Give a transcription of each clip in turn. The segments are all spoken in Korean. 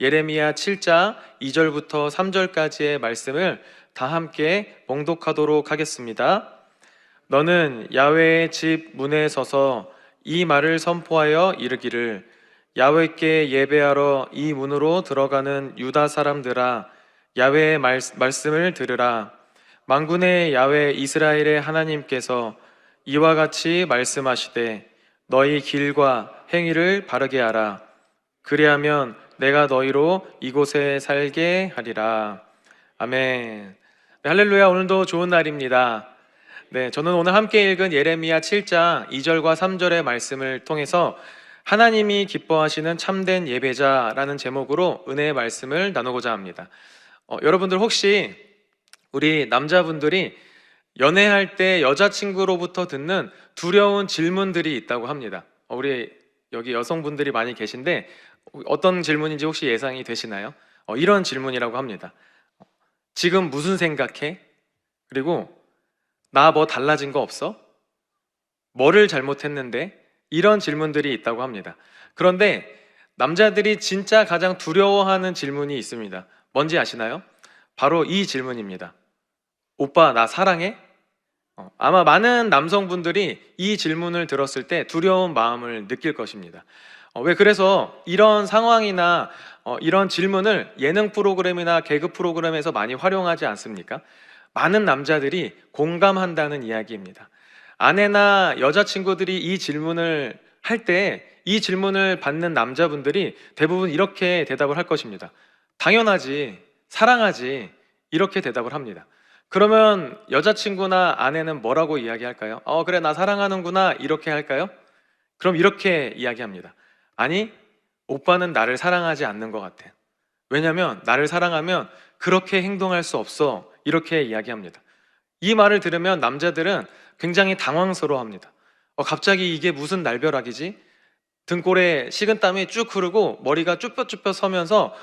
예레미야 7장 2절부터 3절까지의 말씀을 다 함께 봉독하도록 하겠습니다. 너는 야훼의 집 문에 서서 이 말을 선포하여 이르기를 야훼께 예배하러 이 문으로 들어가는 유다 사람들아, 야훼의 말씀을 들으라. 만군의 야훼 이스라엘의 하나님께서 이와 같이 말씀하시되 너희 길과 행위를 바르게 하라. 그리하면 내가 너희로 이곳에 살게 하리라. 아멘. 네, 할렐루야. 오늘도 좋은 날입니다. 네, 저는 오늘 함께 읽은 예레미야 7장 2절과 3절의 말씀을 통해서 하나님이 기뻐하시는 참된 예배자라는 제목으로 은혜의 말씀을 나누고자 합니다. 여러분들 혹시 우리 남자분들이 연애할 때 여자친구로부터 듣는 두려운 질문들이 있다고 합니다. 우리 여기 여성분들이 많이 계신데 어떤 질문인지 혹시 예상이 되시나요? 이런 질문이라고 합니다. 지금 무슨 생각해? 그리고 나 뭐 달라진 거 없어? 뭐를 잘못했는데? 이런 질문들이 있다고 합니다. 그런데 남자들이 진짜 가장 두려워하는 질문이 있습니다. 뭔지 아시나요? 바로 이 질문입니다. 오빠 나 사랑해? 아마 많은 남성분들이 이 질문을 들었을 때 두려운 마음을 느낄 것입니다. 왜 그래서 이런 상황이나 이런 질문을 예능 프로그램이나 개그 프로그램에서 많이 활용하지 않습니까? 많은 남자들이 공감한다는 이야기입니다. 아내나 여자친구들이 이 질문을 할 때 이 질문을 받는 남자분들이 대부분 이렇게 대답을 할 것입니다. 당연하지, 사랑하지, 이렇게 대답을 합니다. 그러면 여자친구나 아내는 뭐라고 이야기할까요? 그래, 나 사랑하는구나, 이렇게 할까요? 그럼 이렇게 이야기합니다. 아니, 오빠는 나를 사랑하지 않는 것 같아. 왜냐면 나를 사랑하면 그렇게 행동할 수 없어, 이렇게 이야기합니다. 이 말을 들으면 남자들은 굉장히 당황스러워합니다. 갑자기 이게 무슨 날벼락이지? 등골에 식은땀이 쭉 흐르고 머리가 쭈뼛쭈뼛 서면서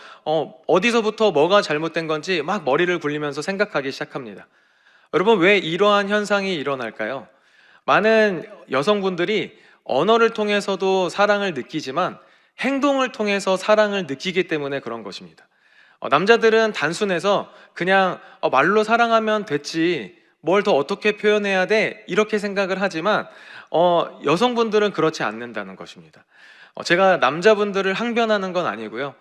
어디서부터 뭐가 잘못된 건지 막 머리를 굴리면서 생각하기 시작합니다. 여러분, 왜 이러한 현상이 일어날까요? 많은 여성분들이 언어를 통해서도 사랑을 느끼지만 행동을 통해서 사랑을 느끼기 때문에 그런 것입니다. 남자들은 단순해서 그냥 말로 사랑하면 됐지, 뭘 더 어떻게 표현해야 돼, 이렇게 생각을 하지만 여성분들은 그렇지 않는다는 것입니다. 제가 남자분들을 항변하는 건 아니고요.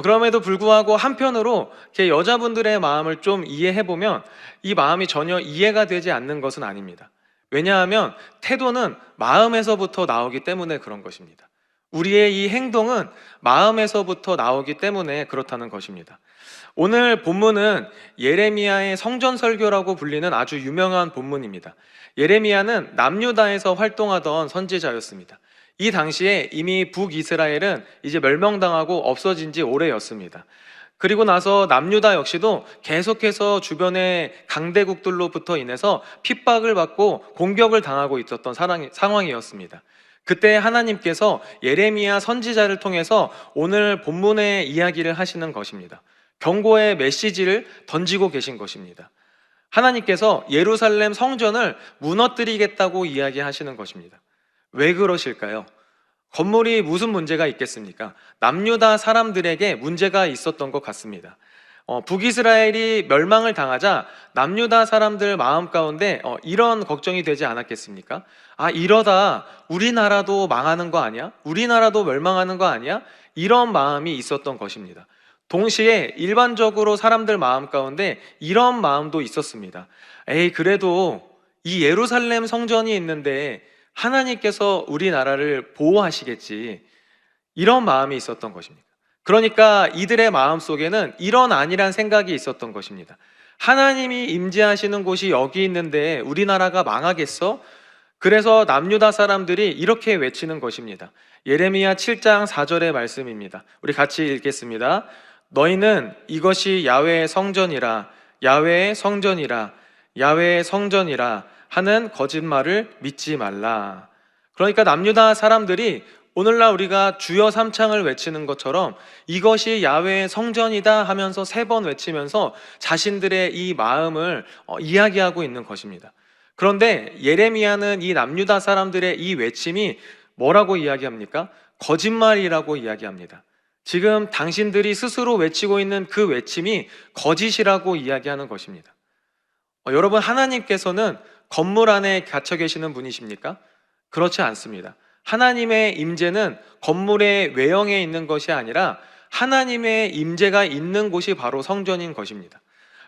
그럼에도 불구하고 한편으로 이렇게 여자분들의 마음을 좀 이해해보면 이 마음이 전혀 이해가 되지 않는 것은 아닙니다. 왜냐하면 태도는 마음에서부터 나오기 때문에 그런 것입니다. 우리의 이 행동은 마음에서부터 나오기 때문에 그렇다는 것입니다. 오늘 본문은 예레미야의 성전 설교라고 불리는 아주 유명한 본문입니다. 예레미야는 남유다에서 활동하던 선지자였습니다. 이 당시에 이미 북이스라엘은 이제 멸망당하고 없어진 지 오래였습니다. 그리고 나서 남유다 역시도 계속해서 주변의 강대국들로부터 인해서 핍박을 받고 공격을 당하고 있었던 상황이었습니다. 그때 하나님께서 예레미야 선지자를 통해서 오늘 본문의 이야기를 하시는 것입니다. 경고의 메시지를 던지고 계신 것입니다. 하나님께서 예루살렘 성전을 무너뜨리겠다고 이야기하시는 것입니다. 왜 그러실까요? 건물이 무슨 문제가 있겠습니까? 남유다 사람들에게 문제가 있었던 것 같습니다. 북이스라엘이 멸망을 당하자 남유다 사람들 마음 가운데 이런 걱정이 되지 않았겠습니까? 이러다 우리나라도 망하는 거 아니야? 우리나라도 멸망하는 거 아니야? 이런 마음이 있었던 것입니다. 동시에 일반적으로 사람들 마음 가운데 이런 마음도 있었습니다. 그래도 이 예루살렘 성전이 있는데 하나님께서 우리나라를 보호하시겠지, 이런 마음이 있었던 것입니다. 그러니까 이들의 마음속에는 이런 아니란 생각이 있었던 것입니다. 하나님이 임재하시는 곳이 여기 있는데 우리나라가 망하겠어? 그래서 남유다 사람들이 이렇게 외치는 것입니다. 예레미야 7장 4절의 말씀입니다. 우리 같이 읽겠습니다. 너희는 이것이 야훼의 성전이라, 야훼의 성전이라, 야훼의 성전이라 하는 거짓말을 믿지 말라. 그러니까 남유다 사람들이 오늘날 우리가 주여 삼창을 외치는 것처럼 이것이 야훼의 성전이다 하면서 3번 외치면서 자신들의 이 마음을 이야기하고 있는 것입니다. 그런데 예레미야는 이 남유다 사람들의 이 외침이 뭐라고 이야기합니까? 거짓말이라고 이야기합니다. 지금 당신들이 스스로 외치고 있는 그 외침이 거짓이라고 이야기하는 것입니다. 여러분, 하나님께서는 건물 안에 갇혀 계시는 분이십니까? 그렇지 않습니다. 하나님의 임재는 건물의 외형에 있는 것이 아니라 하나님의 임재가 있는 곳이 바로 성전인 것입니다.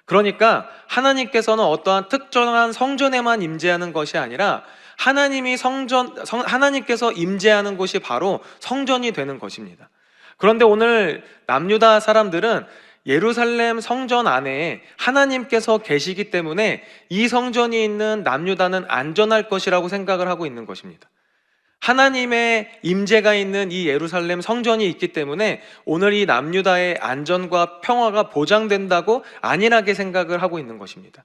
그러니까 하나님께서는 어떠한 특정한 성전에만 임재하는 것이 아니라 하나님께서 임재하는 곳이 바로 성전이 되는 것입니다. 그런데 오늘 남유다 사람들은 예루살렘 성전 안에 하나님께서 계시기 때문에 이 성전이 있는 남유다는 안전할 것이라고 생각을 하고 있는 것입니다. 하나님의 임재가 있는 이 예루살렘 성전이 있기 때문에 오늘 이 남유다의 안전과 평화가 보장된다고 안일하게 생각을 하고 있는 것입니다.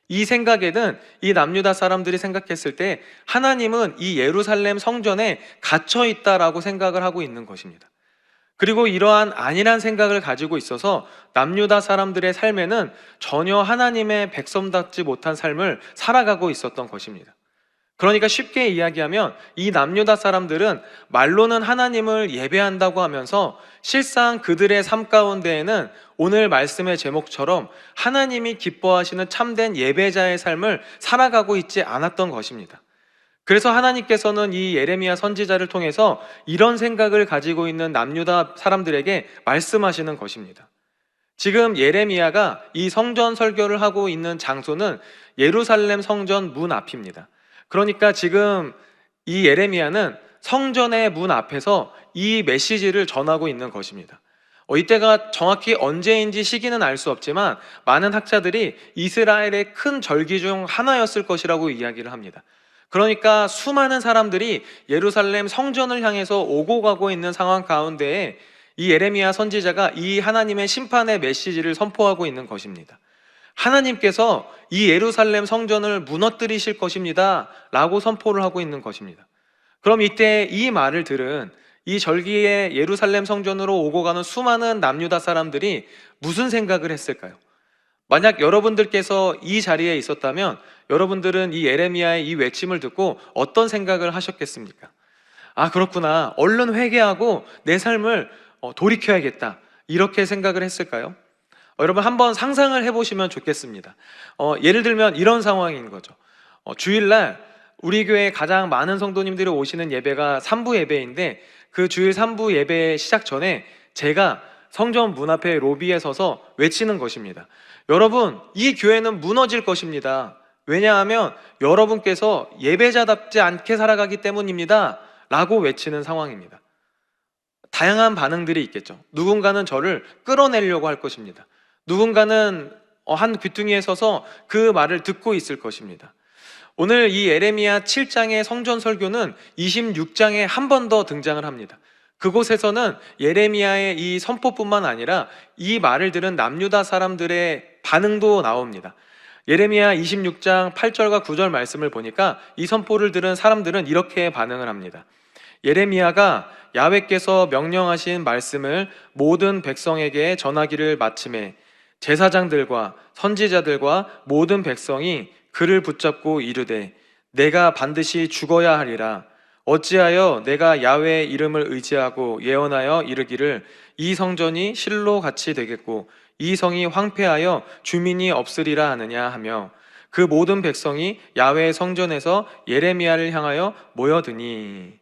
이 생각에는 이 남유다 사람들이 생각했을 때 하나님은 이 예루살렘 성전에 갇혀 있다라고 생각을 하고 있는 것입니다. 그리고 이러한 안일한 생각을 가지고 있어서 남유다 사람들의 삶에는 전혀 하나님의 백성답지 못한 삶을 살아가고 있었던 것입니다. 그러니까 쉽게 이야기하면 이 남유다 사람들은 말로는 하나님을 예배한다고 하면서 실상 그들의 삶 가운데에는 오늘 말씀의 제목처럼 하나님이 기뻐하시는 참된 예배자의 삶을 살아가고 있지 않았던 것입니다. 그래서 하나님께서는 이 예레미야 선지자를 통해서 이런 생각을 가지고 있는 남유다 사람들에게 말씀하시는 것입니다. 지금 예레미야가 이 성전 설교를 하고 있는 장소는 예루살렘 성전 문 앞입니다. 그러니까 지금 이 예레미야는 성전의 문 앞에서 이 메시지를 전하고 있는 것입니다. 이때가 정확히 언제인지 시기는 알 수 없지만 많은 학자들이 이스라엘의 큰 절기 중 하나였을 것이라고 이야기를 합니다. 그러니까 수많은 사람들이 예루살렘 성전을 향해서 오고 가고 있는 상황 가운데에 이 예레미야 선지자가 이 하나님의 심판의 메시지를 선포하고 있는 것입니다. 하나님께서 이 예루살렘 성전을 무너뜨리실 것입니다 라고 선포를 하고 있는 것입니다. 그럼 이때 이 말을 들은 이 절기에 예루살렘 성전으로 오고 가는 수많은 남유다 사람들이 무슨 생각을 했을까요? 만약 여러분들께서 이 자리에 있었다면 여러분들은 이 예레미야의 이 외침을 듣고 어떤 생각을 하셨겠습니까? 아, 그렇구나. 얼른 회개하고 내 삶을 돌이켜야겠다. 이렇게 생각을 했을까요? 여러분 한번 상상을 해보시면 좋겠습니다. 예를 들면 이런 상황인 거죠. 주일날 우리 교회에 가장 많은 성도님들이 오시는 예배가 3부 예배인데 그 주일 3부 예배 시작 전에 제가 성전 문 앞에 로비에 서서 외치는 것입니다. 여러분, 이 교회는 무너질 것입니다. 왜냐하면 여러분께서 예배자답지 않게 살아가기 때문입니다 라고 외치는 상황입니다. 다양한 반응들이 있겠죠. 누군가는 저를 끌어내려고 할 것입니다. 누군가는 한 귀퉁이에 서서 그 말을 듣고 있을 것입니다. 오늘 이 예레미야 7장의 성전 설교는 26장에 한 번 더 등장을 합니다. 그곳에서는 예레미야의 이 선포뿐만 아니라 이 말을 들은 남유다 사람들의 반응도 나옵니다. 예레미야 26장 8절과 9절 말씀을 보니까 이 선포를 들은 사람들은 이렇게 반응을 합니다. 예레미야가 야훼께서 명령하신 말씀을 모든 백성에게 전하기를 마침에 제사장들과 선지자들과 모든 백성이 그를 붙잡고 이르되 내가 반드시 죽어야 하리라. 어찌하여 내가 야훼의 이름을 의지하고 예언하여 이르기를 이 성전이 실로 같이 되겠고 이 성이 황폐하여 주민이 없으리라 하느냐 하며 그 모든 백성이 야훼의 성전에서 예레미야를 향하여 모여드니.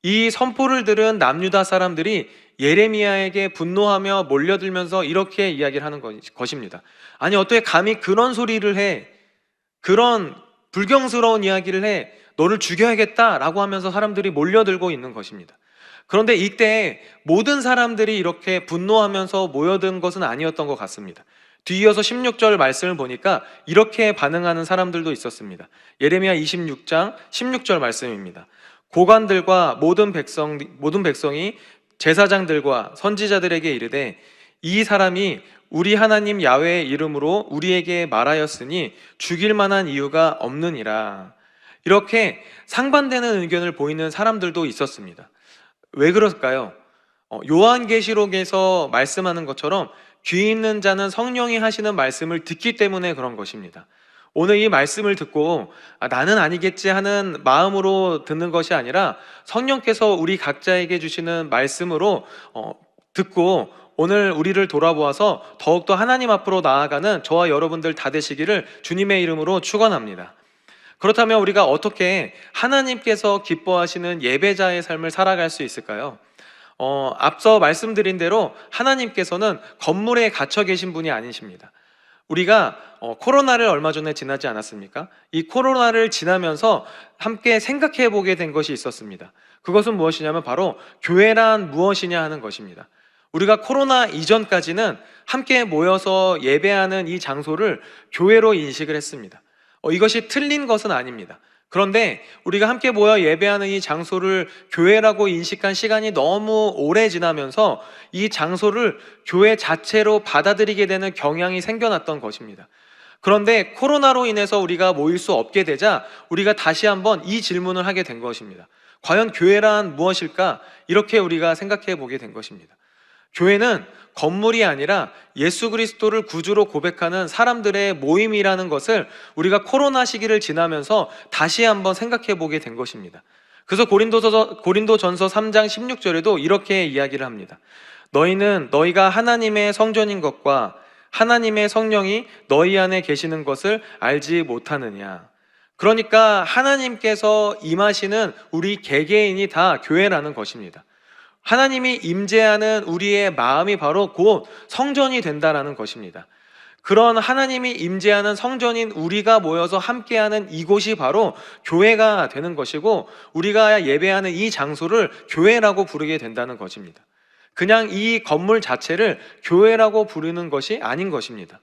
이 선포를 들은 남유다 사람들이 예레미야에게 분노하며 몰려들면서 이렇게 이야기를 하는 것입니다. 아니, 어떻게 감히 그런 소리를 해? 그런 불경스러운 이야기를 해? 너를 죽여야겠다라고 하면서 사람들이 몰려들고 있는 것입니다. 그런데 이때 모든 사람들이 이렇게 분노하면서 모여든 것은 아니었던 것 같습니다. 뒤이어서 16절 말씀을 보니까 이렇게 반응하는 사람들도 있었습니다. 예레미야 26장 16절 말씀입니다. 고관들과 모든 백성이 제사장들과 선지자들에게 이르되 이 사람이 우리 하나님 야훼의 이름으로 우리에게 말하였으니 죽일 만한 이유가 없느니라. 이렇게 상반되는 의견을 보이는 사람들도 있었습니다. 왜 그럴까요? 요한계시록에서 말씀하는 것처럼 귀 있는 자는 성령이 하시는 말씀을 듣기 때문에 그런 것입니다. 오늘 이 말씀을 듣고 나는 아니겠지 하는 마음으로 듣는 것이 아니라 성령께서 우리 각자에게 주시는 말씀으로 듣고 오늘 우리를 돌아보아서 더욱더 하나님 앞으로 나아가는 저와 여러분들 다 되시기를 주님의 이름으로 축원합니다. 그렇다면 우리가 어떻게 하나님께서 기뻐하시는 예배자의 삶을 살아갈 수 있을까요? 앞서 말씀드린 대로 하나님께서는 건물에 갇혀 계신 분이 아니십니다. 우리가 코로나를 얼마 전에 지나지 않았습니까? 이 코로나를 지나면서 함께 생각해 보게 된 것이 있었습니다. 그것은 무엇이냐면 바로 교회란 무엇이냐 하는 것입니다. 우리가 코로나 이전까지는 함께 모여서 예배하는 이 장소를 교회로 인식을 했습니다. 이것이 틀린 것은 아닙니다. 그런데 우리가 함께 모여 예배하는 이 장소를 교회라고 인식한 시간이 너무 오래 지나면서 이 장소를 교회 자체로 받아들이게 되는 경향이 생겨났던 것입니다. 그런데 코로나로 인해서 우리가 모일 수 없게 되자 우리가 다시 한번 이 질문을 하게 된 것입니다. 과연 교회란 무엇일까? 이렇게 우리가 생각해 보게 된 것입니다. 교회는 건물이 아니라 예수 그리스도를 구주로 고백하는 사람들의 모임이라는 것을 우리가 코로나 시기를 지나면서 다시 한번 생각해 보게 된 것입니다. 그래서 고린도전서 3장 16절에도 이렇게 이야기를 합니다. 너희는 너희가 하나님의 성전인 것과 하나님의 성령이 너희 안에 계시는 것을 알지 못하느냐. 그러니까 하나님께서 임하시는 우리 개개인이 다 교회라는 것입니다. 하나님이 임재하는 우리의 마음이 바로 곧 성전이 된다라는 것입니다. 그런 하나님이 임재하는 성전인 우리가 모여서 함께하는 이곳이 바로 교회가 되는 것이고 우리가 예배하는 이 장소를 교회라고 부르게 된다는 것입니다. 그냥 이 건물 자체를 교회라고 부르는 것이 아닌 것입니다.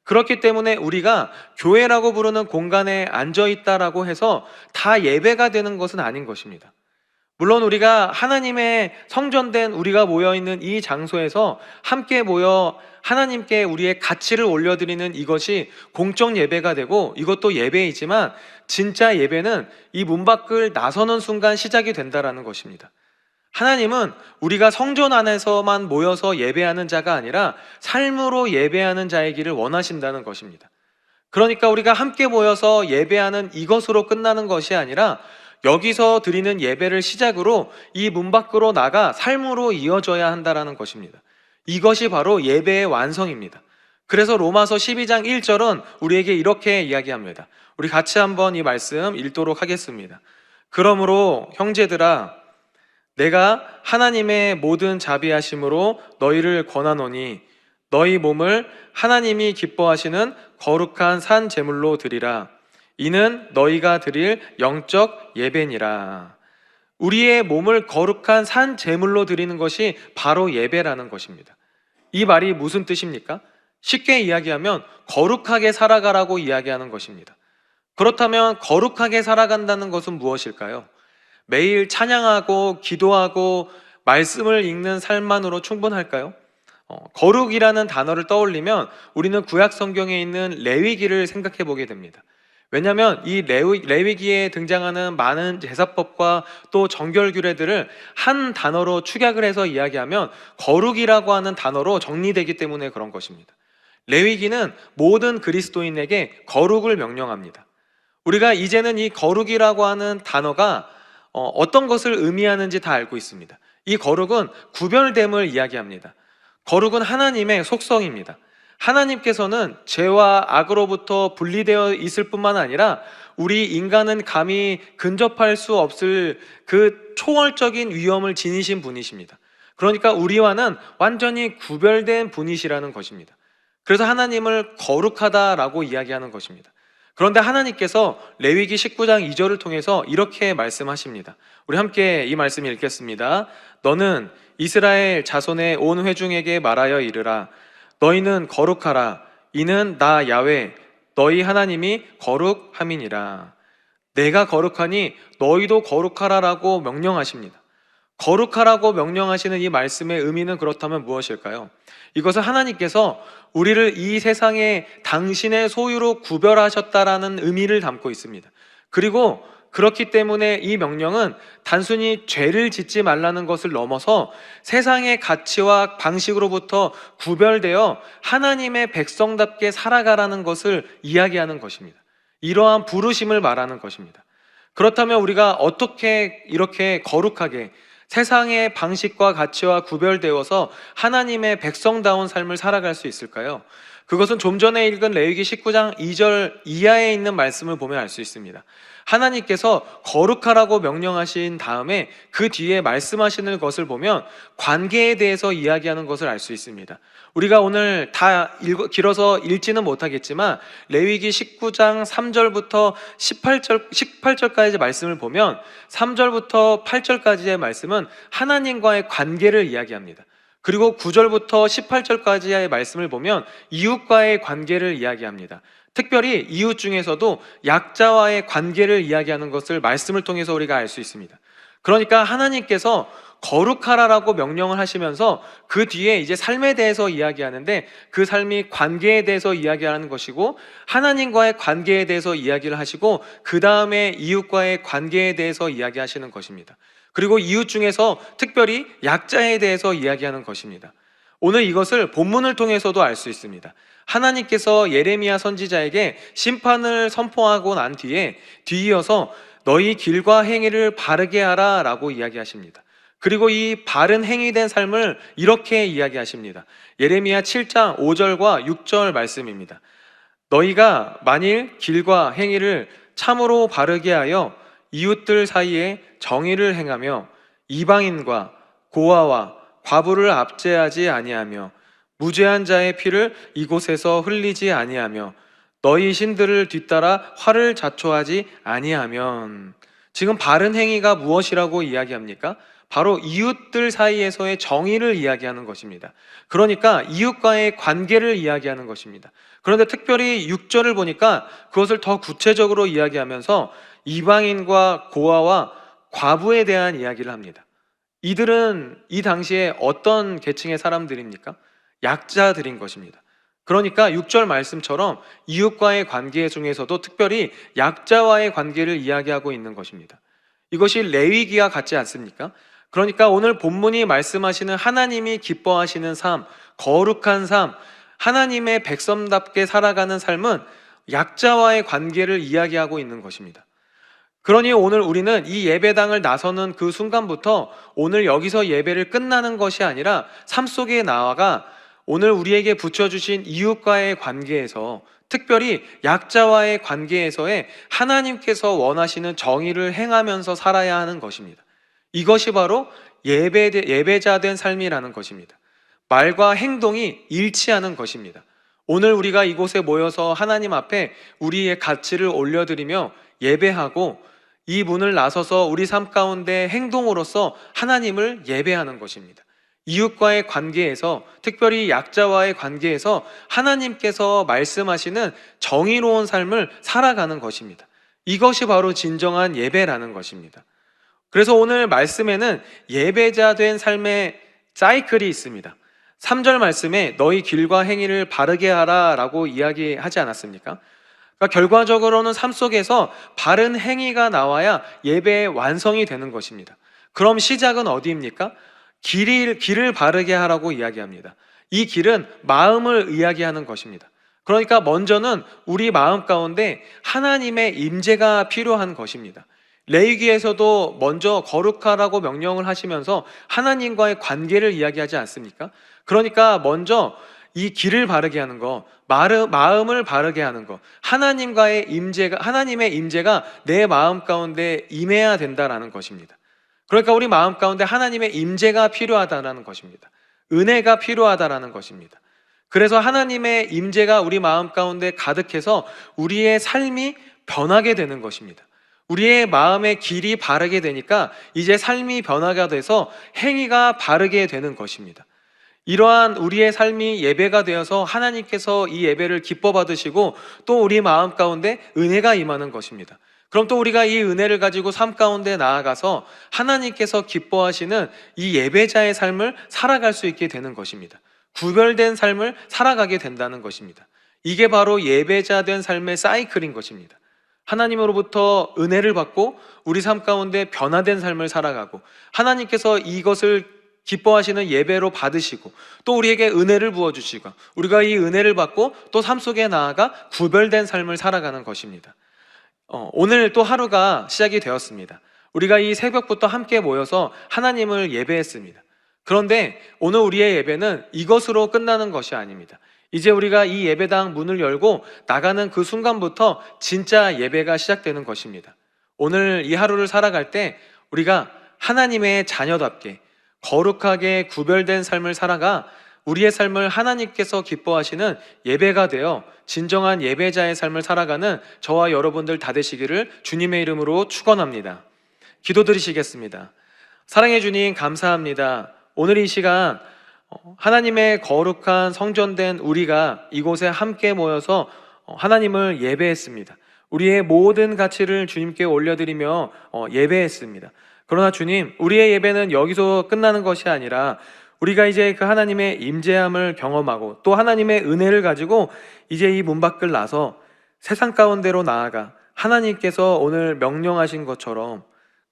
그렇기 때문에 우리가 교회라고 부르는 공간에 앉아 있다라고 해서 다 예배가 되는 것은 아닌 것입니다. 물론 우리가 하나님의 성전된 우리가 모여있는 이 장소에서 함께 모여 하나님께 우리의 가치를 올려드리는 이것이 공적 예배가 되고 이것도 예배이지만 진짜 예배는 이 문 밖을 나서는 순간 시작이 된다라는 것입니다. 하나님은 우리가 성전 안에서만 모여서 예배하는 자가 아니라 삶으로 예배하는 자이기를 원하신다는 것입니다. 그러니까 우리가 함께 모여서 예배하는 이것으로 끝나는 것이 아니라 여기서 드리는 예배를 시작으로 이 문 밖으로 나가 삶으로 이어져야 한다는 것입니다. 이것이 바로 예배의 완성입니다. 그래서 로마서 12장 1절은 우리에게 이렇게 이야기합니다. 우리 같이 한번 이 말씀 읽도록 하겠습니다. 그러므로 형제들아 내가 하나님의 모든 자비하심으로 너희를 권하노니 너희 몸을 하나님이 기뻐하시는 거룩한 산 제물로 드리라. 이는 너희가 드릴 영적 예배니라. 우리의 몸을 거룩한 산 제물로 드리는 것이 바로 예배라는 것입니다. 이 말이 무슨 뜻입니까? 쉽게 이야기하면 거룩하게 살아가라고 이야기하는 것입니다. 그렇다면 거룩하게 살아간다는 것은 무엇일까요? 매일 찬양하고 기도하고 말씀을 읽는 삶만으로 충분할까요? 거룩이라는 단어를 떠올리면 우리는 구약 성경에 있는 레위기를 생각해 보게 됩니다. 왜냐하면 이 레위기에 등장하는 많은 제사법과 또 정결 규례들을 한 단어로 축약을 해서 이야기하면 거룩이라고 하는 단어로 정리되기 때문에 그런 것입니다. 레위기는 모든 그리스도인에게 거룩을 명령합니다. 우리가 이제는 이 거룩이라고 하는 단어가 어떤 것을 의미하는지 다 알고 있습니다. 이 거룩은 구별됨을 이야기합니다. 거룩은 하나님의 속성입니다. 하나님께서는 죄와 악으로부터 분리되어 있을 뿐만 아니라 우리 인간은 감히 근접할 수 없을 그 초월적인 위엄을 지니신 분이십니다. 그러니까 우리와는 완전히 구별된 분이시라는 것입니다. 그래서 하나님을 거룩하다라고 이야기하는 것입니다. 그런데 하나님께서 레위기 19장 2절을 통해서 이렇게 말씀하십니다. 우리 함께 이 말씀 읽겠습니다. 너는 이스라엘 자손의 온 회중에게 말하여 이르라. 너희는 거룩하라. 이는 나 야훼 너희 하나님이 거룩함이니라. 내가 거룩하니 너희도 거룩하라라고 명령하십니다. 거룩하라고 명령하시는 이 말씀의 의미는 그렇다면 무엇일까요? 이것은 하나님께서 우리를 이 세상에 당신의 소유로 구별하셨다라는 의미를 담고 있습니다. 그리고 그렇기 때문에 이 명령은 단순히 죄를 짓지 말라는 것을 넘어서 세상의 가치와 방식으로부터 구별되어 하나님의 백성답게 살아가라는 것을 이야기하는 것입니다. 이러한 부르심을 말하는 것입니다. 그렇다면 우리가 어떻게 이렇게 거룩하게 세상의 방식과 가치와 구별되어서 하나님의 백성다운 삶을 살아갈 수 있을까요? 그것은 좀 전에 읽은 레위기 19장 2절 이하에 있는 말씀을 보면 알 수 있습니다. 하나님께서 거룩하라고 명령하신 다음에 그 뒤에 말씀하시는 것을 보면 관계에 대해서 이야기하는 것을 알 수 있습니다. 우리가 오늘 다 길어서 읽지는 못하겠지만 레위기 19장 3절부터 18절까지 말씀을 보면 3절부터 8절까지의 말씀은 하나님과의 관계를 이야기합니다. 그리고 9절부터 18절까지의 말씀을 보면 이웃과의 관계를 이야기합니다. 특별히 이웃 중에서도 약자와의 관계를 이야기하는 것을 말씀을 통해서 우리가 알 수 있습니다. 그러니까 하나님께서 거룩하라라고 명령을 하시면서 그 뒤에 이제 삶에 대해서 이야기하는데 그 삶이 관계에 대해서 이야기하는 것이고 하나님과의 관계에 대해서 이야기를 하시고 그 다음에 이웃과의 관계에 대해서 이야기하시는 것입니다. 그리고 이웃 중에서 특별히 약자에 대해서 이야기하는 것입니다. 오늘 이것을 본문을 통해서도 알 수 있습니다. 하나님께서 예레미야 선지자에게 심판을 선포하고 난 뒤에 뒤이어서 너희 길과 행위를 바르게 하라 라고 이야기하십니다. 그리고 이 바른 행위된 삶을 이렇게 이야기하십니다. 예레미야 7장 5절과 6절 말씀입니다. 너희가 만일 길과 행위를 참으로 바르게 하여 이웃들 사이에 정의를 행하며 이방인과 고아와 과부를 압제하지 아니하며 무죄한 자의 피를 이곳에서 흘리지 아니하며 너희 신들을 뒤따라 화를 자초하지 아니하면, 지금 바른 행위가 무엇이라고 이야기합니까? 바로 이웃들 사이에서의 정의를 이야기하는 것입니다. 그러니까 이웃과의 관계를 이야기하는 것입니다. 그런데 특별히 6절을 보니까 그것을 더 구체적으로 이야기하면서 이방인과 고아와 과부에 대한 이야기를 합니다. 이들은 이 당시에 어떤 계층의 사람들입니까? 약자들인 것입니다. 그러니까 6절 말씀처럼 이웃과의 관계 중에서도 특별히 약자와의 관계를 이야기하고 있는 것입니다. 이것이 레위기와 같지 않습니까? 그러니까 오늘 본문이 말씀하시는 하나님이 기뻐하시는 삶, 거룩한 삶, 하나님의 백성답게 살아가는 삶은 약자와의 관계를 이야기하고 있는 것입니다. 그러니 오늘 우리는 이 예배당을 나서는 그 순간부터 오늘 여기서 예배를 끝나는 것이 아니라 삶 속에 나아가 오늘 우리에게 붙여주신 이웃과의 관계에서, 특별히 약자와의 관계에서의 하나님께서 원하시는 정의를 행하면서 살아야 하는 것입니다. 이것이 바로 예배자 된 삶이라는 것입니다. 말과 행동이 일치하는 것입니다. 오늘 우리가 이곳에 모여서 하나님 앞에 우리의 가치를 올려드리며 예배하고 이 문을 나서서 우리 삶 가운데 행동으로서 하나님을 예배하는 것입니다. 이웃과의 관계에서, 특별히 약자와의 관계에서 하나님께서 말씀하시는 정의로운 삶을 살아가는 것입니다. 이것이 바로 진정한 예배라는 것입니다. 그래서 오늘 말씀에는 예배자 된 삶의 사이클이 있습니다. 3절 말씀에 너희 길과 행위를 바르게 하라 라고 이야기하지 않았습니까? 그러니까 결과적으로는 삶 속에서 바른 행위가 나와야 예배의 완성이 되는 것입니다. 그럼 시작은 어디입니까? 길을 바르게 하라고 이야기합니다. 이 길은 마음을 이야기하는 것입니다. 그러니까 먼저는 우리 마음 가운데 하나님의 임재가 필요한 것입니다. 레위기에서도 먼저 거룩하라고 명령을 하시면서 하나님과의 관계를 이야기하지 않습니까? 그러니까 먼저 이 길을 바르게 하는 거, 마음을 바르게 하는 거, 하나님의 임재가 내 마음 가운데 임해야 된다라는 것입니다. 그러니까 우리 마음 가운데 하나님의 임재가 필요하다라는 것입니다. 은혜가 필요하다라는 것입니다. 그래서 하나님의 임재가 우리 마음 가운데 가득해서 우리의 삶이 변하게 되는 것입니다. 우리의 마음의 길이 바르게 되니까 이제 삶이 변화가 돼서 행위가 바르게 되는 것입니다. 이러한 우리의 삶이 예배가 되어서 하나님께서 이 예배를 기뻐 받으시고 또 우리 마음 가운데 은혜가 임하는 것입니다. 그럼 또 우리가 이 은혜를 가지고 삶 가운데 나아가서 하나님께서 기뻐하시는 이 예배자의 삶을 살아갈 수 있게 되는 것입니다. 구별된 삶을 살아가게 된다는 것입니다. 이게 바로 예배자 된 삶의 사이클인 것입니다. 하나님으로부터 은혜를 받고 우리 삶 가운데 변화된 삶을 살아가고 하나님께서 이것을 기뻐하시는 예배로 받으시고 또 우리에게 은혜를 부어주시고 우리가 이 은혜를 받고 또 삶 속에 나아가 구별된 삶을 살아가는 것입니다. 오늘 또 하루가 시작이 되었습니다. 우리가 이 새벽부터 함께 모여서 하나님을 예배했습니다. 그런데 오늘 우리의 예배는 이것으로 끝나는 것이 아닙니다. 이제 우리가 이 예배당 문을 열고 나가는 그 순간부터 진짜 예배가 시작되는 것입니다. 오늘 이 하루를 살아갈 때 우리가 하나님의 자녀답게 거룩하게 구별된 삶을 살아가 우리의 삶을 하나님께서 기뻐하시는 예배가 되어 진정한 예배자의 삶을 살아가는 저와 여러분들 다 되시기를 주님의 이름으로 축원합니다. 기도드리시겠습니다. 사랑해 주님 감사합니다. 오늘 이 시간 하나님의 거룩한 성전된 우리가 이곳에 함께 모여서 하나님을 예배했습니다. 우리의 모든 가치를 주님께 올려드리며 예배했습니다. 그러나 주님, 우리의 예배는 여기서 끝나는 것이 아니라 우리가 이제 그 하나님의 임재함을 경험하고 또 하나님의 은혜를 가지고 이제 이 문 밖을 나서 세상 가운데로 나아가 하나님께서 오늘 명령하신 것처럼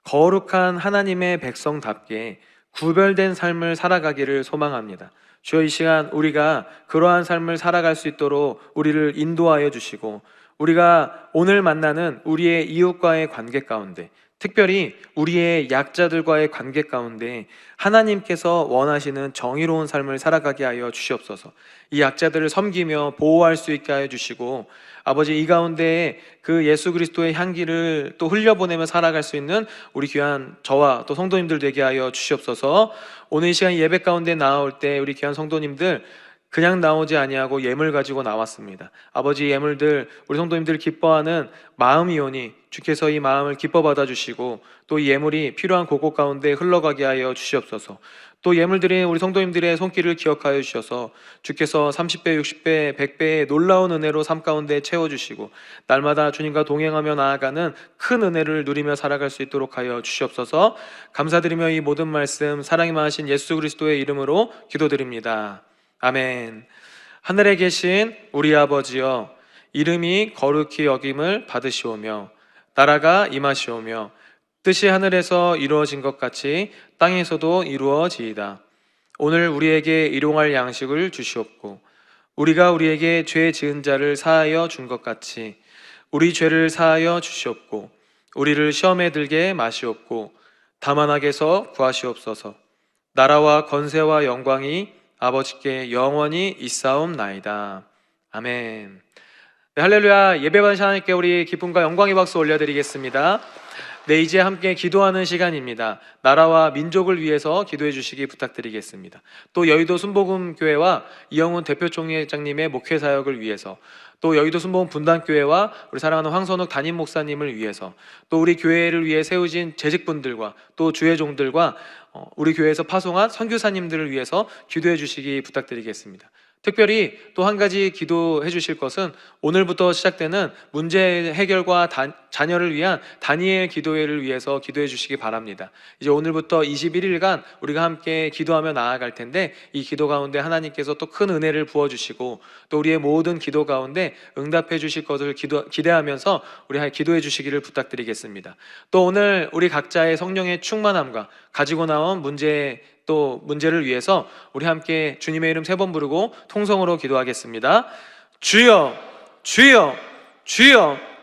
거룩한 하나님의 백성답게 구별된 삶을 살아가기를 소망합니다. 주여, 이 시간 우리가 그러한 삶을 살아갈 수 있도록 우리를 인도하여 주시고 우리가 오늘 만나는 우리의 이웃과의 관계 가운데 특별히 우리의 약자들과의 관계 가운데 하나님께서 원하시는 정의로운 삶을 살아가게 하여 주시옵소서. 이 약자들을 섬기며 보호할 수 있게 하여 주시고 아버지, 이 가운데 그 예수 그리스도의 향기를 또 흘려보내며 살아갈 수 있는 우리 귀한 저와 또 성도님들 되게 하여 주시옵소서. 오늘 이 시간 예배 가운데 나올 때 우리 귀한 성도님들 그냥 나오지 아니하고 예물 가지고 나왔습니다. 아버지, 예물들 우리 성도님들 기뻐하는 마음이오니 주께서 이 마음을 기뻐 받아주시고 또 이 예물이 필요한 곳곳 가운데 흘러가게 하여 주시옵소서. 또 예물들이 우리 성도님들의 손길을 기억하여 주셔서 주께서 30배, 60배, 100배의 놀라운 은혜로 삶 가운데 채워주시고 날마다 주님과 동행하며 나아가는 큰 은혜를 누리며 살아갈 수 있도록 하여 주시옵소서. 감사드리며 이 모든 말씀 사랑이 많으신 예수 그리스도의 이름으로 기도드립니다. 아멘. 하늘에 계신 우리 아버지여, 이름이 거룩히 여김을 받으시오며 나라가 임하시오며 뜻이 하늘에서 이루어진 것 같이 땅에서도 이루어지이다. 오늘 우리에게 일용할 양식을 주시옵고 우리가 우리에게 죄 지은 자를 사하여 준 것 같이 우리 죄를 사하여 주시옵고 우리를 시험에 들게 마시옵고 다만 악에서 구하시옵소서. 나라와 권세와 영광이 아버지께 영원히 있사옵나이다. 아멘. 네, 할렐루야. 예배 받으신 하나님께 우리 기쁨과 영광의 박수 올려드리겠습니다. 네, 이제 함께 기도하는 시간입니다. 나라와 민족을 위해서 기도해 주시기 부탁드리겠습니다. 또 여의도 순복음교회와 이영훈 대표총회장님의 목회 사역을 위해서, 또 여의도 순복음 분당교회와 우리 사랑하는 황선욱 담임 목사님을 위해서, 또 우리 교회를 위해 세우신 재직분들과 또 주의 종들과 우리 교회에서 파송한 선교사님들을 위해서 기도해 주시기 부탁드리겠습니다. 특별히 또 한 가지 기도해 주실 것은 오늘부터 시작되는 문제 해결과 자녀를 위한 다니엘 기도회를 위해서 기도해 주시기 바랍니다. 이제 오늘부터 21일간 우리가 함께 기도하며 나아갈 텐데 이 기도 가운데 하나님께서 또 큰 은혜를 부어주시고 또 우리의 모든 기도 가운데 응답해 주실 것을 기대하면서 우리 기도해 주시기를 부탁드리겠습니다. 또 오늘 우리 각자의 성령의 충만함과 가지고 나온 문제를 위해서 우리 함께 주님의 이름 3번 부르고 통성으로 기도하겠습니다. 주여, 주여, 주여.